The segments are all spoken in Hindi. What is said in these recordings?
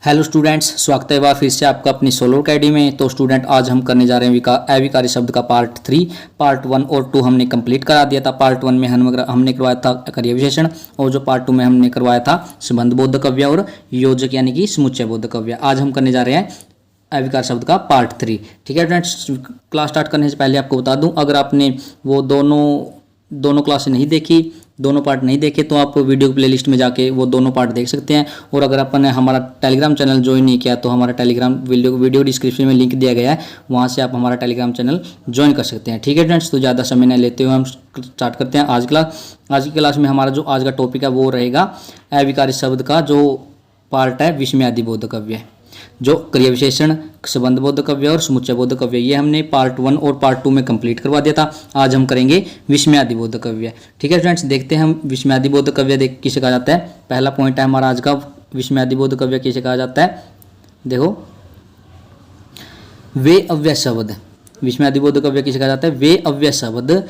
हेलो स्टूडेंट्स, स्वागत है एक बार फिर से आपका अपनी सोलो अकेडमी में। तो स्टूडेंट आज हम करने जा रहे हैं अविकारी शब्द का पार्ट 3। पार्ट 1 और 2 हमने कंप्लीट करा दिया था। पार्ट 1 में हमने करवाया था क्रिया विशेषण, और जो पार्ट 2 में हमने करवाया था संबंध बोधक अव्यय और योजक यानी कि समुच्चय बोधक अव्यय। आज हम करने जा रहे हैं अविकार शब्द का पार्ट 3। ठीक है फ्रेंड्स, क्लास स्टार्ट करने से पहले आपको बता दूं, अगर आपने वो दोनों क्लासें नहीं देखी, दोनों पार्ट नहीं देखे, तो आप वीडियो प्लेलिस्ट में जाके वो दोनों पार्ट देख सकते हैं। और अगर आपने हमारा टेलीग्राम चैनल ज्वाइन नहीं किया तो हमारा टेलीग्राम वीडियो डिस्क्रिप्शन में लिंक दिया गया है, वहाँ से आप हमारा टेलीग्राम चैनल ज्वाइन कर सकते हैं। ठीक है फ्रेंड्स, तो ज़्यादा समय नहीं लेते हुए हम स्टार्ट करते हैं आज की क्लास में हमारा जो आज का टॉपिक है वो रहेगा अविकारी शब्द का जो पार्ट है विस्मयादि बोधक अव्यय। जो क्रिया विशेषण, संबंध बोधक अव्यय और समुच्चय बोधक अव्यय, ये हमने पार्ट 1 और पार्ट 2 में कंप्लीट करवा दिया था। आज हम करेंगे विस्मयादि बोधक अव्यय। ठीक है फ्रेंड्स, देखते हैं हम विस्मयादि बोधक अव्यय किसे कहा जाता है। पहला पॉइंट है हमारा आज का, विस्मयादि बोधक अव्यय किसे कहा जाता है। देखो, वे अव्यय शब्द, विस्मयादि बोधक अव्यय किसे कहा जाता है। वे अव्यय शब्द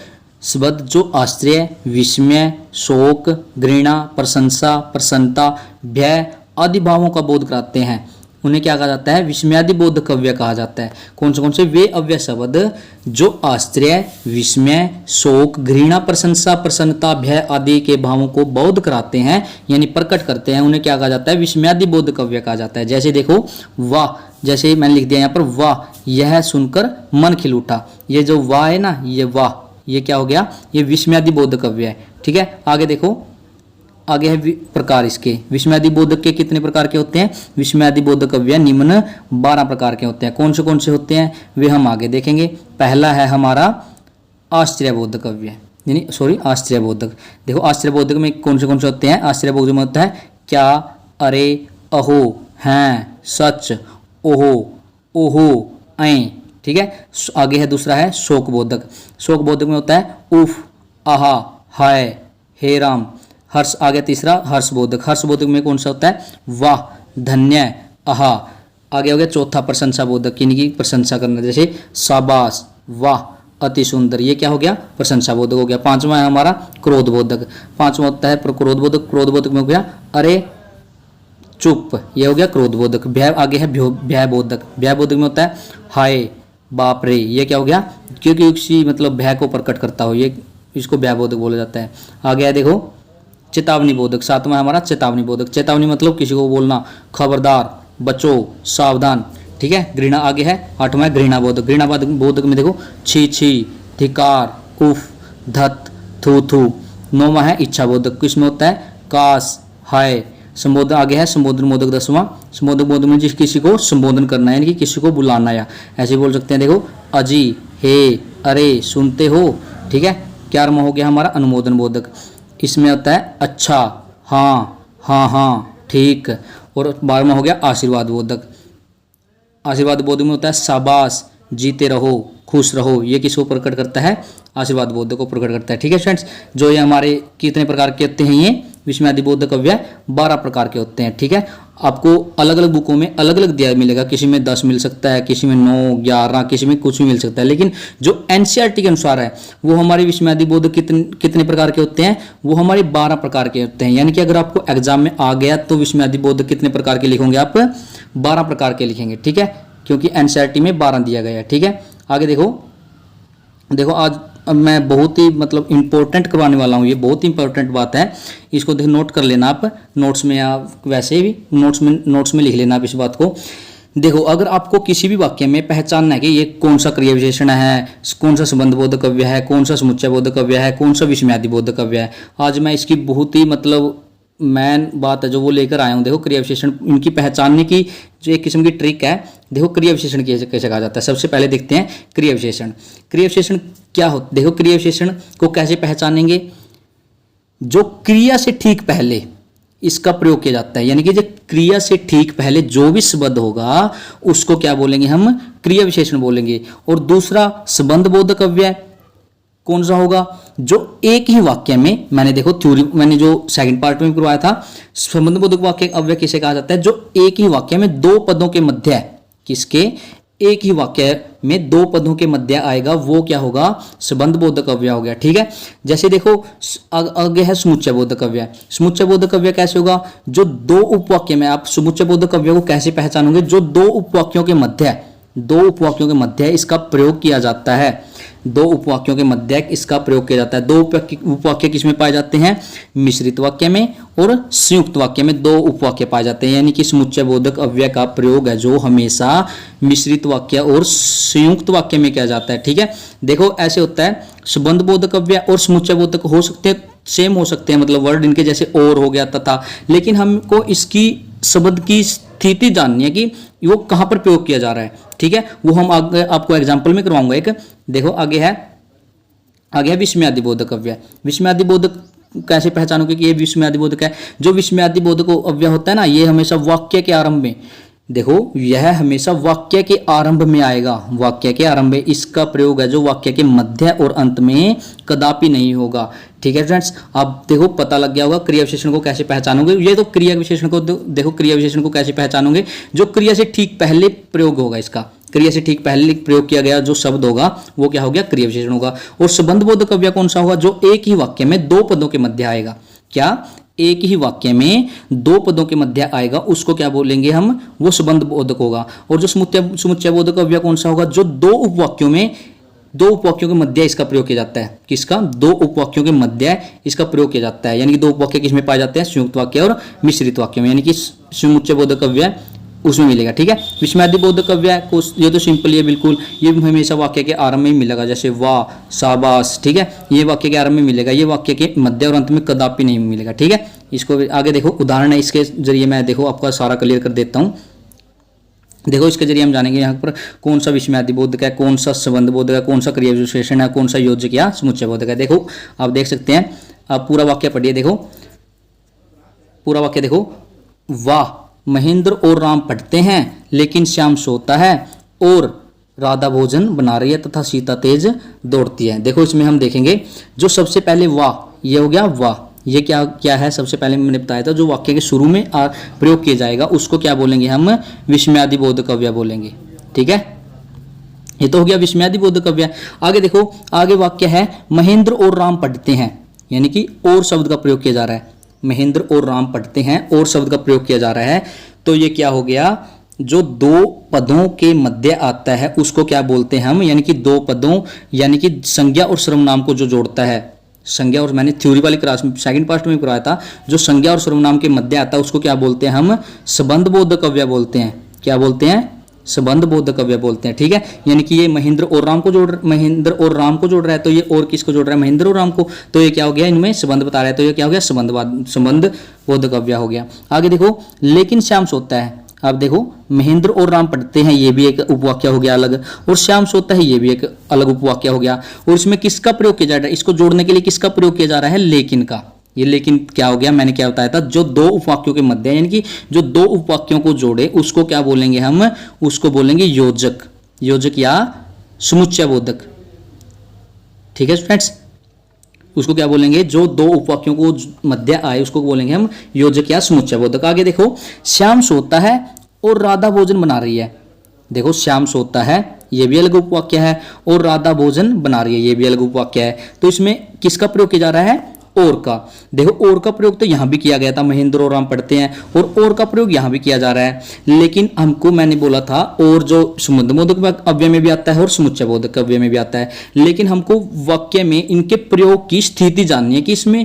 जो आश्चर्य, विस्मय, शोक, घृणा, प्रशंसा, प्रसन्नता, भय आदि भावों का बोध कराते हैं, उन्हें क्या कहा जाता है, विस्मयादि बोधक अव्यय कहा जाता है। कौन से वे अव्यय शब्द जो आश्चर्य, विस्मय, शोक, घृणा, प्रशंसा, प्रसन्नता, भय आदि के भावों को बोध कराते हैं यानी प्रकट करते हैं, उन्हें क्या कहा जाता है, विस्मयादि बोधक अव्यय कहा जाता है। जैसे देखो, वाह, जैसे मैंने लिख दिया यहाँ पर, वाह यह सुनकर मन खिल उठा। ये जो वाह है ना, ये वाह, ये क्या हो गया, ये विस्मयादि बोधक अव्यय है। ठीक है, आगे देखो, आगे है प्रकार इसके। विस्मयादि बोधक के कितने प्रकार के होते हैं। विस्मयादि बोधक अव्यय निम्न 12 प्रकार के होते हैं। कौन से होते हैं वे हम आगे देखेंगे। पहला है हमारा आश्चर्य बोधक अव्यय, यानी आश्चर्य बोधक। देखो, आश्चर्य बोधक में कौन से होते हैं। आश्चर्य बोधक में होता है क्या, अरे, अहो, हैं, सच, ओहो, ओहो, ऐ। ठीक है, आगे है दूसरा है शोक बोधक। शोक बोधक में होता है उफ, आहा, हाय, हे राम। हर्ष, आगे तीसरा हर्ष बोधक। हर्ष बोधक में कौन सा होता है, वाह, धन्य, आहा। आगे हो गया चौथा प्रशंसा बोधक, यानी कि प्रशंसा करना, जैसे शाबाश, वाह, अति सुंदर, ये क्या हो गया, प्रशंसा बोधक हो गया। पांचवा है हमारा क्रोध बोधक। पांचवा होता है क्रोध बोधक। क्रोध बोधक में हो गया अरे, चुप, ये हो गया क्रोध बोधक। भय, आगे है भय बोधक। भय बोधक में होता है हाय, बाप रे, ये क्या हो गया, क्योंकि किसी मतलब भय को प्रकट करता हो, ये इसको भय बोधक बोला जाता है। आगे है देखो चेतावनी बोधक। सातवां है हमारा चेतावनी बोधक। चेतावनी मतलब किसी को बोलना, खबरदार, बचो, सावधान। ठीक है, घृणा आगे है। आठवां है घृणा बोधक। घृणा बोधक में देखो छी छी, धिकार, उफ, धत, थू थू। नौवां है इच्छा बोधक। किसमें होता है काश, हाय। संबोधन आगे है संबोधन बोधक। 10वां संबोधन बोधक में जिस किसी को संबोधन करना है, यानी कि किसी को बुलाना, या ऐसे बोल सकते हैं। देखो अजी, हे, अरे, सुनते हो। ठीक है, 11वां हो गया हमारा अनुमोदन बोधक। इसमें होता है अच्छा, हाँ, हाँ हाँ, ठीक। और 12वां हो गया आशीर्वाद बोधक। आशीर्वाद बोधक में होता है शाबाश, जीते रहो, खुश रहो, ये किसको प्रकट करता है, आशीर्वाद बोधक को प्रकट करता है। ठीक है फ्रेंड्स, जो ये हमारे कितने प्रकार के होते हैं, ये विस्मयादि बोधक अव्यय 12 प्रकार के होते हैं। ठीक है, आपको अलग अलग बुकों में अलग अलग दिया मिलेगा, किसी में 10 मिल सकता है, किसी में 9, 11, किसी में कुछ भी मिल सकता है, लेकिन जो एनसीईआरटी के अनुसार है वो हमारे विस्मयादि बोधक कितने प्रकार के होते हैं, वो हमारे 12 प्रकार के होते हैं। यानी कि अगर आपको एग्जाम में आ गया तो विस्मयादि बोधक कितने प्रकार के लिखोगे आप, 12 प्रकार के लिखेंगे। ठीक है, क्योंकि एनसीईआरटी में 12 दिया गया है। ठीक है, आगे देखो आज अब मैं बहुत ही मतलब इंपॉर्टेंट करवाने वाला हूँ, ये बहुत ही इंपॉर्टेंट बात है, इसको देखो नोट कर लेना आप नोट्स में, या वैसे भी नोट्स में लिख लेना आप इस बात को। देखो, अगर आपको किसी भी वाक्य में पहचानना है कि ये कौन सा क्रिया विशेषण है, कौन सा संबंध बोधक अव्यय है, कौन सा समुच्चय बोधक अव्यय है, कौन सा विस्मयादि बोधक अव्यय है, आज मैं इसकी बहुत ही मतलब मैन बात है जो वो लेकर आया हूँ। देखो, क्रिया विशेषण इनकी पहचानने की जो एक किस्म की ट्रिक है। देखो, क्रिया विशेषण कैसे कहा जाता है, सबसे पहले देखते हैं क्रिया विशेषण। क्रिया विशेषण क्या होता है, देखो क्रिया विशेषण को कैसे पहचानेंगे, जो क्रिया से ठीक पहले इसका प्रयोग किया जाता है, यानी कि जो क्रिया से ठीक पहले जो भी शब्द होगा उसको क्या बोलेंगे, हम क्रिया विशेषण बोलेंगे। और दूसरा संबंध बोधक अव्यय कौन सा होगा, जो एक ही वाक्य में, मैंने देखो थ्योरी मैंने जो सेकंड पार्ट में करवाया था, संबंध बोधक वाक्य अव्यय किसे कहा जाता है, जो एक ही वाक्य में दो पदों के मध्य, किसके, एक ही वाक्य में दो पदों के मध्य आएगा वो क्या होगा, संबंध बोधक अव्यय हो गया। ठीक है, जैसे देखो आगे है समुच्चय बोधक अव्यय। समुच्चय बोधक अव्यय कैसे होगा, जो दो उपवाक्य में, आप समुच्चय बोधक अव्यय को कैसे पहचानोगे, जो दो उपवाक्यों के मध्य इसका प्रयोग किया जाता है। दो उपवाक्यों के मध्य इसका प्रयोग किया जाता है। दो उपवाक्य किसमें पाए जाते हैं, मिश्रित वाक्य में और संयुक्त वाक्य में दो उपवाक्य पाए जाते हैं। यानी कि समुच्चय बोधक अव्यय का प्रयोग है जो हमेशा मिश्रित वाक्य और संयुक्त वाक्य में किया जाता है। ठीक है, देखो ऐसे होता है, संबंध बोधक अव्यय और समुच्चय बोधक हो सकते हैं, सेम हो सकते हैं, मतलब वर्ड इनके जैसे और हो गया तथा, लेकिन हमको इसकी शब्द की स्थिति जाननी है कि वो कहां पर प्रयोग किया जा रहा है। ठीक है, वो हम आगे आपको एग्जांपल में करवाऊंगा एक। देखो आगे है विस्मयादि बोधक अव्यय। विस्मयादि बोधक कैसे पहचानोगे कि ये विस्मयादि बोधक है, जो विस्मयादि बोधक अव्यय होता है ना, ये हमेशा वाक्य के आरंभ में, देखो यह हमेशा वाक्य के आरंभ में आएगा, वाक्य के आरंभ में इसका प्रयोग है, जो वाक्य के मध्य और अंत में कदापि नहीं होगा। ठीक है फ्रेंड्स, अब देखो पता लग गया होगा क्रिया विशेषण को कैसे पहचानोगे। ये तो क्रिया विशेषण को देखो, क्रिया विशेषण को कैसे पहचानोगे, जो क्रिया से ठीक पहले प्रयोग होगा, इसका क्रिया से ठीक पहले प्रयोग किया गया जो शब्द होगा वो क्या हो गया, क्रिया विशेषण होगा। और संबंध बोधक अव्यय कौन सा होगा, जो एक ही वाक्य में दो पदों के मध्य आएगा। क्या, एक ही वाक्य में दो पदों के मध्य आएगा, उसको क्या बोलेंगे हम, वो संबंध बोधक होगा। और जो समुच्चय बोधक अव्यय कौन सा होगा, जो दो उपवाक्यों के मध्य इसका प्रयोग किया जाता है। किसका, दो उपवाक्यों के मध्य इसका प्रयोग किया जाता है। यानी कि दो उपवाक्य किसमें पाए जाते हैं, संयुक्त वाक्य और मिश्रित वाक्य में, यानी कि समुच्चय बोधक अव्यय उसमें मिलेगा। ठीक है, विस्मयादि बोधक अव्यय को, ये तो सिंपल है बिल्कुल, ये हमेशा वाक्य के आरंभ में ही मिलेगा, जैसे वाह, शाबाश। ठीक है, ये वाक्य के आरंभ में मिलेगा, ये वाक्य के मध्य और अंत में कदापि नहीं मिलेगा। ठीक है, इसको आगे देखो उदाहरण है, इसके जरिए मैं देखो आपका सारा क्लियर कर देता हूँ। देखो इसके जरिए हम जानेंगे यहाँ पर कौन सा विस्मयादि बोधक है, कौन सा संबंध बोधक है, कौन सा क्रिया विशेषण है, कौन सा योजक या समुच्चय बोधक है। देखो आप देख सकते हैं, आप पूरा वाक्य पढ़िए। देखो पूरा वाक्य देखो, वाह महेंद्र और राम पढ़ते हैं लेकिन श्याम सोता है, और राधा भोजन बना रही है तथा सीता तेज दौड़ती है। देखो इसमें हम देखेंगे, जो सबसे पहले वाह, ये हो गया वाह, ये क्या है, सबसे पहले मैंने बताया था जो वाक्य के शुरू में प्रयोग किया जाएगा उसको क्या बोलेंगे हम, विस्मयादि बोधक अव्यय बोलेंगे। ठीक है, ये तो हो गया विस्मयादि बोधक अव्यय। आगे देखो, आगे वाक्य है महेंद्र और राम पढ़ते हैं, यानी कि और शब्द का प्रयोग किया जा रहा है। महेंद्र और राम पढ़ते हैं और शब्द का प्रयोग किया जा रहा है, तो ये क्या हो गया, जो दो पदों के मध्य आता है उसको क्या बोलते हैं हम, यानी कि दो पदों, यानी कि संज्ञा और सर्वनाम को जो जोड़ता है, संज्ञा और, मैंने थ्योरी वाली क्लास में सेकंड पार्ट में कराया था, जो संज्ञा और सर्वनाम के मध्य आता है उसको क्या बोलते हैं हम, संबंध बोधक अव्यय बोलते हैं। क्या बोलते हैं, संबंध बोधक अव्यय बोलते हैं। ठीक है, यानी कि ये महेंद्र और राम को जोड़ रहा है, तो ये और किसको जोड़ रहा है, महेंद्र और राम को, तो ये क्या हो गया, इनमें संबंध बता रहा है, तो ये क्या हो गया, संबंध बोधक अव्यय हो गया। आगे देखो, लेकिन श्याम सोता है। अब देखो, महेंद्र और राम पढ़ते हैं, ये भी एक उपवाक्य हो गया अलग, और श्याम सोता है, ये भी एक अलग उपवाक्य हो गया। और इसमें किसका प्रयोग किया जा रहा है, इसको जोड़ने के लिए किसका प्रयोग किया जा रहा है, लेकिन का। ये लेकिन क्या हो गया, मैंने क्या बताया था, जो दो उपवाक्यों के मध्य, यानी कि जो दो उपवाक्यों को जोड़े उसको क्या बोलेंगे हम, उसको बोलेंगे योजक या समुच्चय बोधक। ठीक है फ्रेंड्स, उसको क्या बोलेंगे, जो दो उपवाक्यों को मध्य आए उसको बोलेंगे हम योजक या समुच्चय बोधक। आगे देखो, श्याम सोता है और राधा भोजन बना रही है। देखो श्याम सोता है, ये भी अलग उपवाक्य है, और राधा भोजन बना रही है, ये भी अलग उपवाक्य है। तो इसमें किसका प्रयोग किया जा रहा है, और का। देखो और का प्रयोग तो यहां भी किया गया था, महेंद्र और राम पढ़ते हैं, और का प्रयोग यहां भी किया जा रहा है। लेकिन हमको, मैंने बोला था, और जो संबंध बोधक अव्यय में भी आता है और समुच्चय बोधक अव्यय में भी आता है, लेकिन हमको वाक्य में इनके प्रयोग की स्थिति जाननी है कि इसमें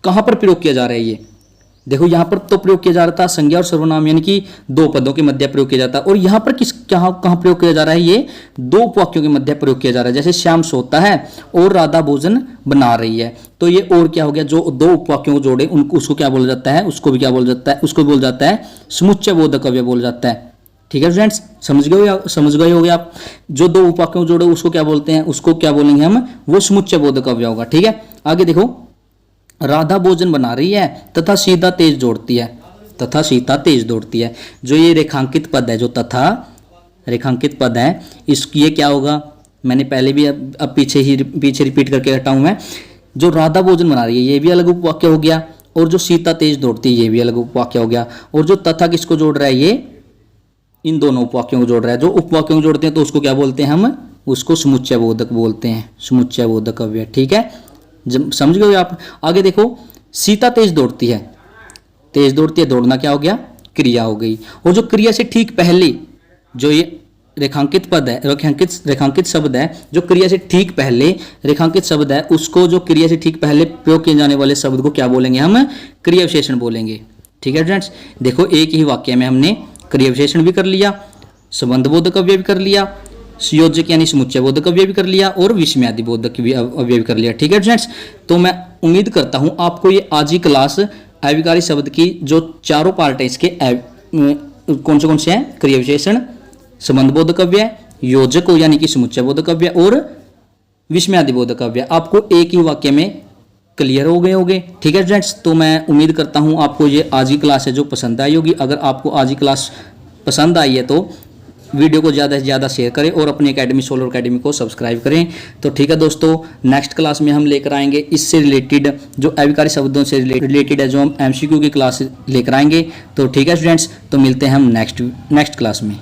कहां पर प्रयोग किया जा रहा है। ये देखो यहां पर तो प्रयोग किया जा रहा था संज्ञा और सर्वनाम, यानी कि दो पदों के मध्य प्रयोग किया जाता है, और यहां पर कहां प्रयोग किया जा रहा है, ये दो उपवाक्यों के मध्य प्रयोग किया जा रहा है। जैसे श्याम सोता है और राधा भोजन बना रही है, तो ये और क्या हो गया, जो दो उपवाक्यों को जोड़े उनको, उसको क्या बोला जाता है, उसको भी क्या बोला जाता है, उसको बोला जाता है समुच्चय बोधक अव्यय बोला जाता है। ठीक है फ्रेंड्स, समझ गए होगे आप, जो दो उपवाक्यों को जोड़े उसको क्या बोलते हैं, उसको क्या बोलेंगे हम, वो समुच्चय बोधक अव्यय होगा। ठीक है, आगे देखो, राधा भोजन बना रही है तथा सीता तेज दौड़ती है, जो ये रेखांकित पद है, जो तथा रेखांकित पद है, इसकी ये क्या होगा, मैंने पहले भी अब पीछे रिपीट करके हटाऊं मैं। जो राधा भोजन बना रही है ये भी अलग उपवाक्य हो गया, और जो सीता तेज दौड़ती है ये भी अलग उपवाक्य हो गया, और जो तथा किसको जोड़ रहा है, ये इन दोनों उपवाक्यों को जोड़ रहा है। जो उपवाक्यों को जोड़ते हैं तो उसको क्या बोलते हैं हम, उसको समुच्चय बोधक बोलते हैं, समुच्चय बोधक अव्यय। ठीक है, जब समझ गए आप। आगे देखो, सीता तेज दौड़ती है, तेज दौड़ती है, दौड़ना क्या हो गया, क्रिया हो गई। और जो क्रिया से ठीक पहले जो ये रेखांकित पद है, रेखांकित शब्द है, जो क्रिया से ठीक पहले रेखांकित शब्द है, उसको जो क्रिया से ठीक पहले प्रयोग किए जाने वाले शब्द को क्या बोलेंगे हम, क्रिया विशेषण बोलेंगे। ठीक है फ्रेंड्स, देखो एक ही वाक्य में हमने क्रिया विशेषण भी कर लिया, संबंध बोधक अव्यय भी कर लिया, संयोजक यानी समुच्चय बोधक अव्यय भी कर लिया और विस्मयादि बोधक अव्यय भी कर लिया। ठीक है फ्रेंड्स, तो मैं उम्मीद करता हूं आपको ये आज की क्लास अविकारी शब्द की जो चारों पार्ट है इसके कौन से हैं, क्रिया विशेषण, संबंध बोधक अव्यय, योजक यानी कि समुच्चय बोधक अव्यय और विस्मयादि बोधक अव्यय, आपको एक ही वाक्य में क्लियर हो गए होंगे। ठीक है फ्रेंड्स, तो मैं उम्मीद करता हूं आपको ये आज की क्लास है जो पसंद आई होगी। अगर आपको आज की क्लास पसंद आई है तो वीडियो को ज़्यादा से ज़्यादा शेयर करें और अपनी एकेडमी सोलर एकेडमी को सब्सक्राइब करें। तो ठीक है दोस्तों, नेक्स्ट क्लास में हम लेकर आएंगे इससे रिलेटेड जो अविकारी शब्दों से रिलेटेड है, जो हम MCQ की क्लास लेकर आएंगे। तो ठीक है स्टूडेंट्स, तो मिलते हैं हम नेक्स्ट क्लास में।